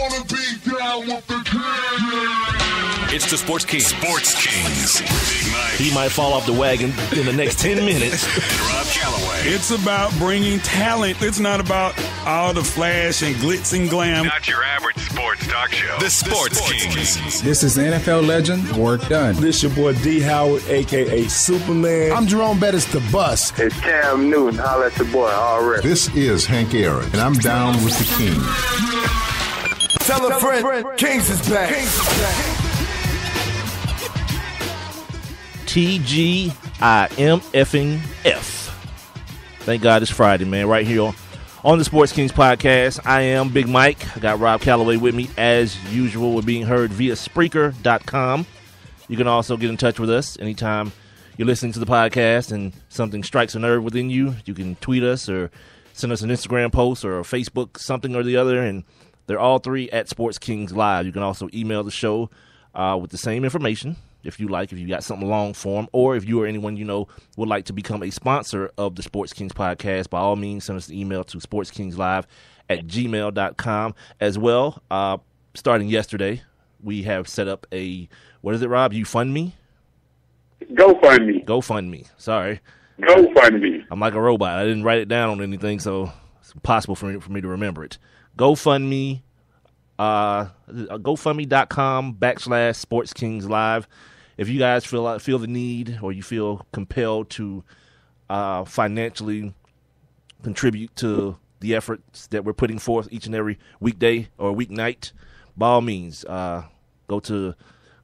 wanna be down with the king. It's the Sports Kings. Sports Kings. Big Mike. He might fall off the wagon in the next 10 minutes. And Rob Calloway. It's about bringing talent. It's not about all the flash and glitz and glam. Not your average sports talk show. The Sports Kings. This is NFL legend, Work Done. This your boy D. Howard, a.k.a. Superman. I'm Jerome Bettis, the bus. It's Cam Newton. Holla at your boy, already. This is Hank Aaron, and I'm down with the king. Tell a friend, Kings is back. TGIMFF. Thank God it's Friday, man. Right here on the Sports Kings podcast. I am Big Mike. I got Rob Calloway with me as usual. We're being heard via Spreaker.com. You can also get in touch with us anytime you're listening to the podcast and something strikes a nerve within you. You can tweet us or send us an Instagram post or a Facebook something or the other, and they're all three at Sports Kings Live. You can also email the show with the same information if you like, if you got something long form, or if you or anyone you know would like to become a sponsor of the Sports Kings podcast, by all means, send us an email to sportskingslive@gmail.com. As well, starting yesterday, we have set up a, what is it, Rob? GoFundMe? GoFundMe. Sorry. GoFundMe. I'm like a robot. I didn't write it down on anything, so it's impossible for me to remember it. GoFundMe, GoFundMe.com/Sports Kings Live. If you guys feel the need or you feel compelled to financially contribute to the efforts that we're putting forth each and every weekday or weeknight, by all means, go to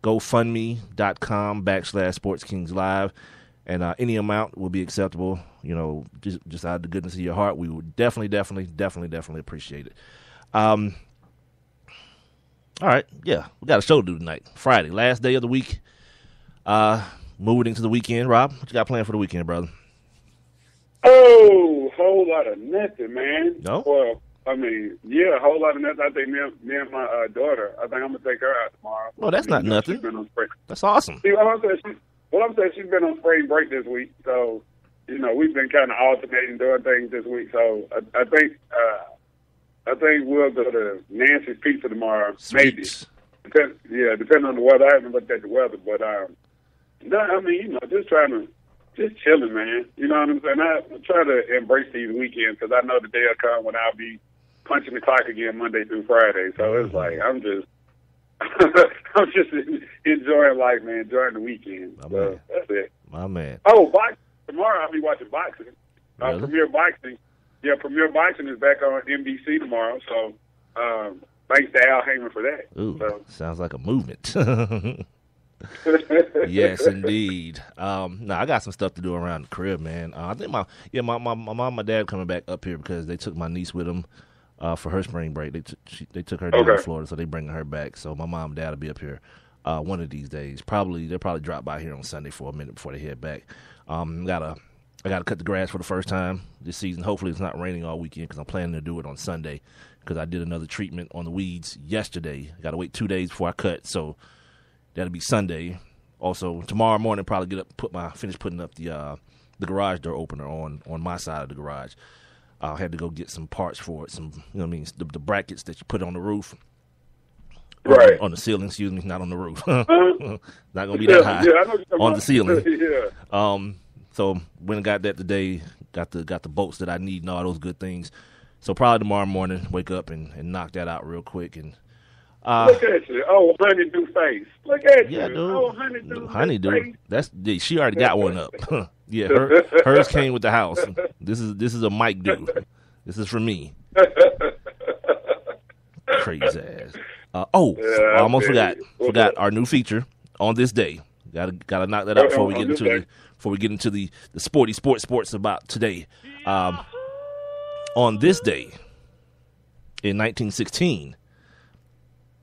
GoFundMe.com/Sports Kings Live. And any amount will be acceptable, you know, just out of the goodness of your heart. We would definitely appreciate it. All right, yeah, we got a show to do tonight. Friday, last day of the week. Moving into the weekend. Rob, what you got planned for the weekend, brother? Oh, whole lot of nothing, man. No? Well, I mean, yeah, a whole lot of nothing. I think me and my daughter, I think I'm going to take her out tomorrow. Well, that's not nothing. She's been on spring. That's awesome. See, I'm saying she's been on spring break this week, so, you know, we've been kind of alternating doing things this week. So I think we'll go to Nancy's Pizza tomorrow. Sweet. Maybe. Depending on the weather. I haven't looked at the weather, but no, I mean, you know, just chilling, man. You know what I'm saying? I try to embrace these weekends because I know the day will come when I'll be punching the clock again Monday through Friday. So it's like I'm just enjoying life, man. Enjoying the weekend. So that's it. My man. Oh, tomorrow I'll be watching boxing. Really? Premier Boxing. Yeah, Premier Boxing is back on NBC tomorrow. So thanks to Al Heyman for that. Ooh, so. Sounds like a movement. Yes, indeed. I got some stuff to do around the crib, man. I think my mom and my dad coming back up here because they took my niece with them for her spring break. They took her down to Florida, so they bringing her back. So my mom and dad will be up here one of these days. They'll probably drop by here on Sunday for a minute before they head back. I gotta cut the grass for the first time this season. Hopefully it's not raining all weekend because I'm planning to do it on Sunday because I did another treatment on the weeds yesterday. I got to wait 2 days before I cut, so that'll be Sunday. Also, tomorrow morning, probably finish putting up the garage door opener on my side of the garage. I had to go get some parts for it, some, you know what I mean, the brackets that you put on the roof. Right. On the ceiling, excuse me, not on the roof. Not going to be that high. On the ceiling. Yeah. So when I got that today, got the bolts that I need and all those good things. So probably tomorrow morning, wake up and knock that out real quick. And look at you. Oh, honeydew face. Look at you. Yeah, dude. Oh, honeydew. She already got one up. Yeah, hers came with the house. This is a Mike do. This is for me. Crazy ass. I almost forgot our new feature on this day. Gotta knock that out before we get into the sporty sports about today. On this day in 1916,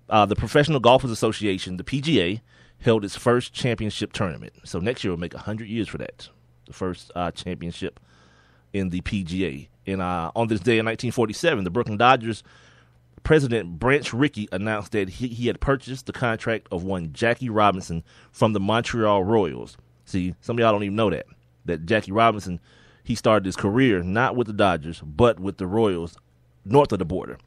the Professional Golfers Association, the PGA, held its first championship tournament. So next year will make 100 years for that. The first championship in the PGA. And on this day in 1947, the Brooklyn Dodgers president Branch Rickey announced that he had purchased the contract of one Jackie Robinson from the Montreal Royals. See, some of y'all don't even know that Jackie Robinson, he started his career not with the Dodgers, but with the Royals north of the border.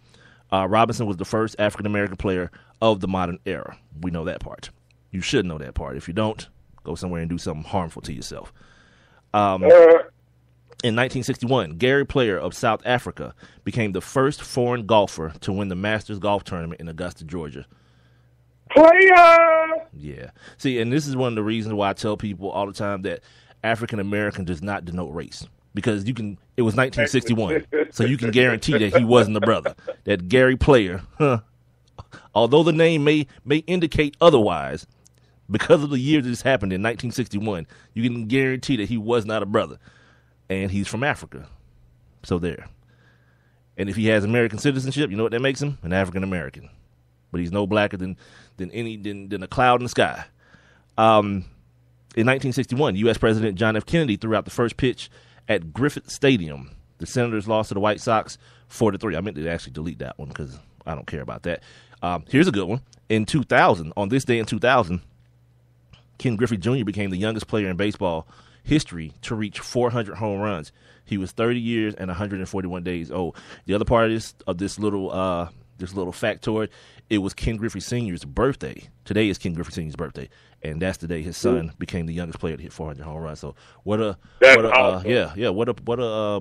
Robinson was the first African-American player of the modern era. We know that part. You should know that part. If you don't, go somewhere and do something harmful to yourself. In 1961, Gary Player of South Africa became the first foreign golfer to win the Masters Golf Tournament in Augusta, Georgia. Player! Yeah. See, and this is one of the reasons why I tell people all the time that African-American does not denote race. Because it was 1961, so you can guarantee that he wasn't a brother. That Gary Player, although the name may indicate otherwise, because of the year that this happened in 1961, you can guarantee that he was not a brother. And he's from Africa. So there. And if he has American citizenship, you know what that makes him? An African-American. But he's no blacker than a cloud in the sky. In 1961, U.S. President John F. Kennedy threw out the first pitch at Griffith Stadium. The Senators lost to the White Sox 4-3. I meant to actually delete that one because I don't care about that. Here's a good one. In 2000, on this day in 2000, Ken Griffey Jr. became the youngest player in baseball history to reach 400 home runs. He was 30 years and 141 days old. The other part of this little factoid, it was Ken Griffey Sr.'s birthday. Today is Ken Griffey Sr.'s birthday, and that's the day his son became the youngest player to hit 400 home runs. So what a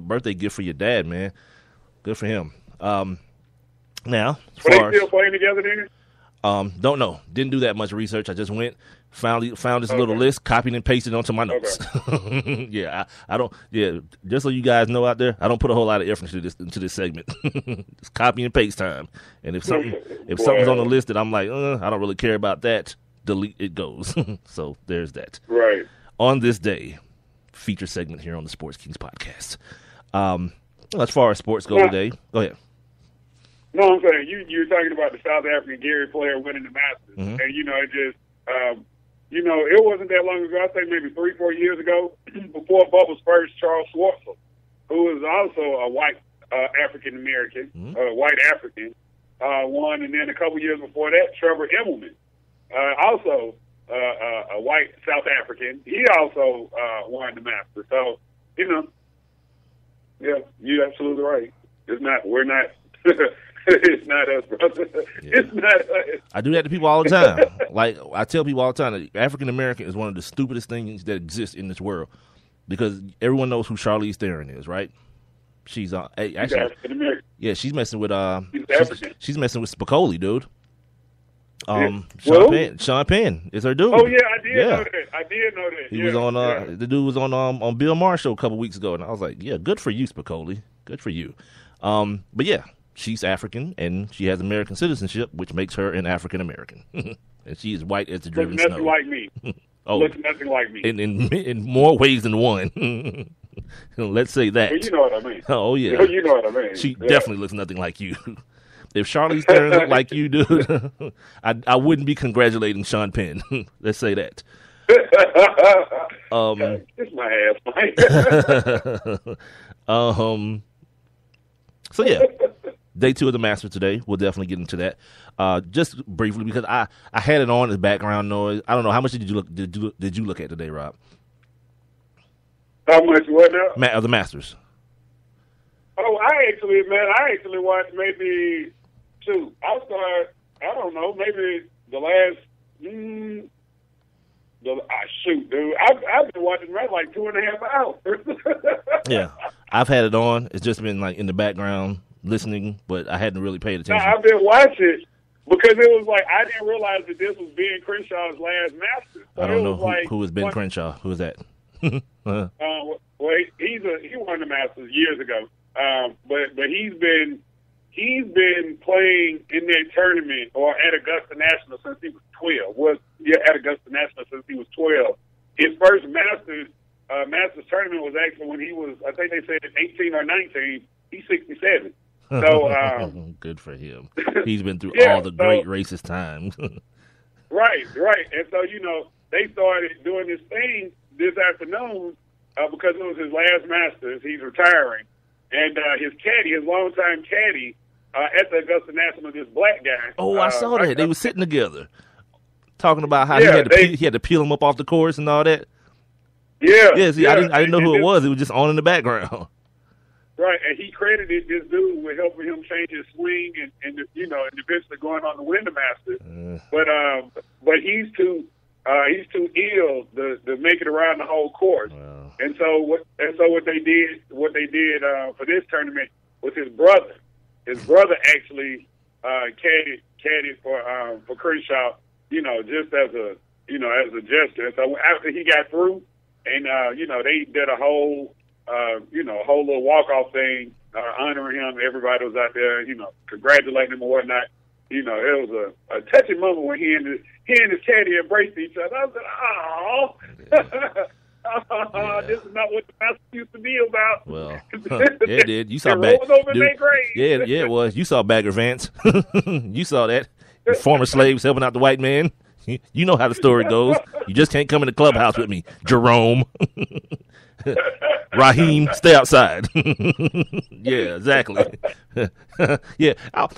birthday gift for your dad, man. Good for him. Now, Are they still playing together then? Don't know. Didn't do that much research. I just went, found this little list, copied and pasted onto my notes. Okay. Yeah, I don't. Yeah, just so you guys know out there, I don't put a whole lot of effort into this segment. It's copy and paste time. And if something's on the list that I'm like, I don't really care about that, delete it goes. So there's that. Right. On this day, feature segment here on the Sports Kings podcast. As far as sports go today, go ahead. No, I'm saying you're talking about the South African Gary Player winning the Masters, and it just it wasn't that long ago. I think maybe 3-4 years ago, before Bubba's first, Charles Schwartzel, who was also a white African American, white African, won, and then a couple years before that, Trevor Immelman, also a white South African, he also won the Masters. So yeah, you're absolutely right. We're not. It's not us, brother. Yeah. It's not us. I do that to people all the time. Like, I tell people all the time that African American is one of the stupidest things that exists in this world, because everyone knows who Charlize Theron is, right? She's actually, yeah, she's messing with she's messing with Spicoli, dude. Sean Penn is her dude. Oh yeah, I did know that. He was on the dude was on Bill Maher show a couple weeks ago, and I was like, yeah, good for you, Spicoli. Good for you. But yeah, she's African, and she has American citizenship, which makes her an African American. And she is white as the driven snow. Looks nothing like me. Looks nothing like me. In more ways than one. Let's say that. Well, you know what I mean. Oh yeah. You know what I mean. She definitely looks nothing like you. If Charlize Theron looked like you, dude, I wouldn't be congratulating Sean Penn. Let's say that. It's my ass, Mike. So yeah, day 2 of the Masters today. We'll definitely get into that. Just briefly, because I had it on as background noise. I don't know, how much did you look at today, Rob? How much what now? Of the Masters. Oh, I actually watched maybe 2. I don't know, maybe the last. Dude. I've been watching that like 2.5 hours. Yeah, I've had it on. It's just been like in the background listening, but I hadn't really paid attention. No, I've been watching because it was like I didn't realize that this was Ben Crenshaw's last Masters. So I don't know who is Ben Crenshaw. Who is that? Well, he won the Masters years ago. But he's been playing in that tournament or at Augusta National since he was 12. At Augusta National since he was 12. His first Masters tournament was actually when he was, I think they said 18 or 19. He's 67. So good for him. He's been through all the great racist times. Right. And so they started doing this thing this afternoon because it was his last Masters. He's retiring. And his longtime caddy, at the Augusta National, this black guy. Oh, I saw that. They were sitting together, talking about how he had to peel him up off the course and all that. Yeah. Yeah, see, I didn't know who it was. It was just on in the background. Right, and he credited this dude with helping him change his swing and eventually going on to win the Masters. But he's too ill to make it around the whole course. Wow. And so what they did for this tournament was his brother. His brother actually caddied for Crenshaw, just as a gesture. And so after he got through, and they did a whole little walk-off thing, honoring him. Everybody was out there, congratulating him and whatnot. It was a touching moment when he and his caddy embraced each other. I was like, oh, this is not what the Masters used to be about. Well, yeah, it did. You saw it was. You saw Bagger Vance. You saw that. Former slaves helping out the white man. You know how the story goes. You just can't come in the clubhouse with me, Jerome. Raheem, stay outside. Yeah, exactly. Yeah,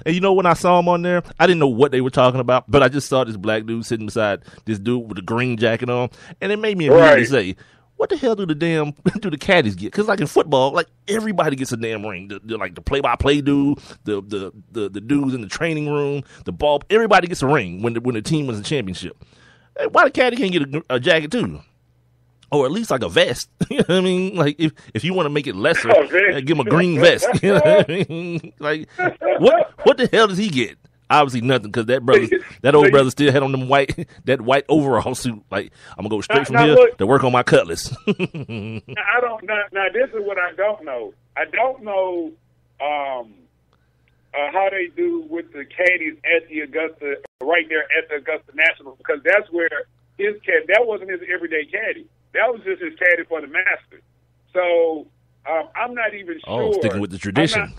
and when I saw him on there, I didn't know what they were talking about, but I just saw this black dude sitting beside this dude with a green jacket on, and it made me immediately say, what the hell do the caddies get? Because like in football, like everybody gets a damn ring. The play-by-play dude, the dudes in the training room, the ball, everybody gets a ring when the team wins a championship. Why the caddy can't get a jacket too? Or at least like a vest. You know what I mean? Like if you want to make it lesser, give him a green vest. You know what I mean? Like what the hell does he get? Obviously nothing, because that old brother still had on that white overall suit. Like, I'm gonna go straight from here to work on my cutlass. Now this is what I don't know. I don't know how they do with the caddies at the Augusta, right there at the Augusta National, because that's where his caddy, that wasn't his everyday caddy. That was just his caddy for the Masters. So I'm not even sure. Oh, sticking with the tradition.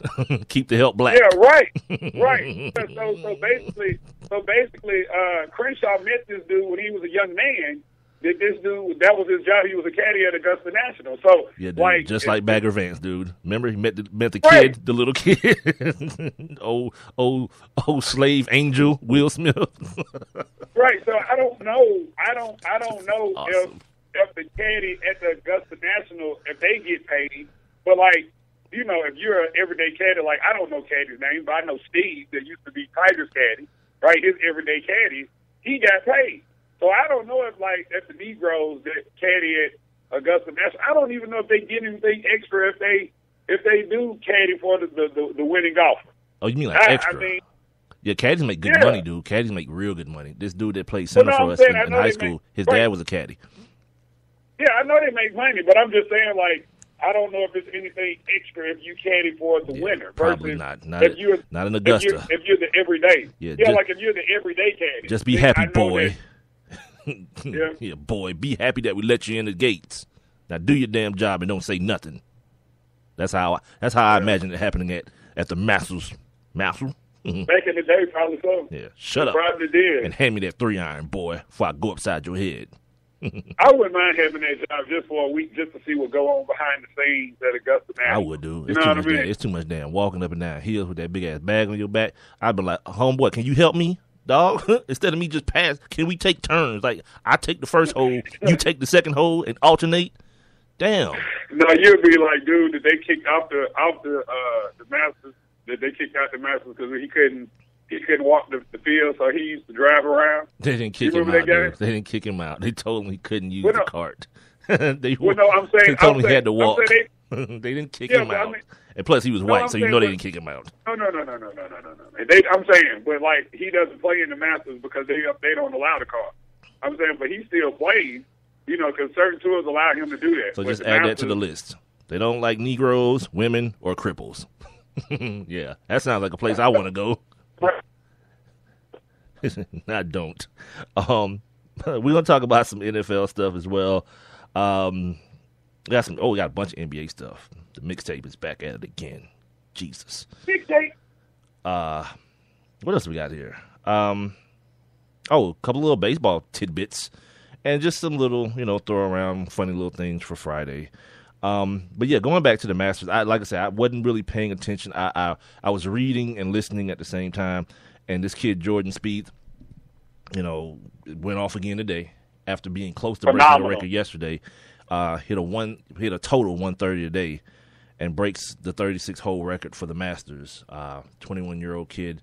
Keep the help black. Yeah, right. So basically, Crenshaw met this dude when he was a young man. That was his job. He was a caddy at Augusta National. So yeah, dude, just like Bagger Vance, dude. Remember, he met the kid, the little kid, old slave angel Will Smith. Right. So I don't know. Awesome. If the caddy at the Augusta National, if they get paid, but if you're an everyday caddy, like I don't know caddy's name, but I know Steve that used to be Tiger's caddy, right? His everyday caddy, he got paid. So I don't know if the Negroes that caddy at Augusta National, I don't even know if they get anything extra if they do caddy for the winning golfer. Oh, you mean like extra? Yeah, caddies make good money, dude. Caddies make real good money. This dude that played center for us in high school, his dad was a caddy. Yeah, I know they make money, but I'm just saying, I don't know if there's anything extra if you caddy for the winner. Probably not. Not in Augusta. If you're the everyday. Like if you're the everyday caddy. Just be happy, boy. Yeah, boy, be happy that we let you in the gates. Now do your damn job and don't say nothing. That's how I imagine it happening at the Masters. Back in the day, probably so. Yeah, shut up. Probably did. And hand me that 3-iron, boy, before I go upside your head. I wouldn't mind having that job just for a week, just to see what go on behind the scenes at Augusta National. I would do. It's too much damn walking up and down hills with that big ass bag on your back. I'd be like, homeboy, can you help me, dog? Instead of me just pass, can we take turns? Like I take the first hole, you take the second hole, and alternate. Damn. No, you'd be like, dude, that they kicked off the Masters. That they kicked out the Masters because he couldn't walk the field, so he used to drive around. They didn't kick him out. They didn't kick him out. They told him he couldn't use the cart. They told him he had to walk. They didn't kick him out. And plus, he was white, so they didn't kick him out. No. I'm saying, but he doesn't play in the Masters because they don't allow the cart. I'm saying, but he still plays, because certain tours allow him to do that. So just add that to the list. They don't like Negroes, women, or cripples. Yeah, that sounds like a place I want to go. I don't. We're gonna talk about some NFL stuff as well. We got a bunch of NBA stuff. The mixtape is back at it again. Jesus. Mixtape. What else we got here? A couple little baseball tidbits, and just some little, throw around funny little things for Friday. But yeah, going back to the Masters, like I said, I wasn't really paying attention. I was reading and listening at the same time, and this kid Jordan Spieth, went off again today after being close to breaking the record yesterday. Hit a total 130 today, and breaks the 36-hole record for the Masters. 21-year-old kid.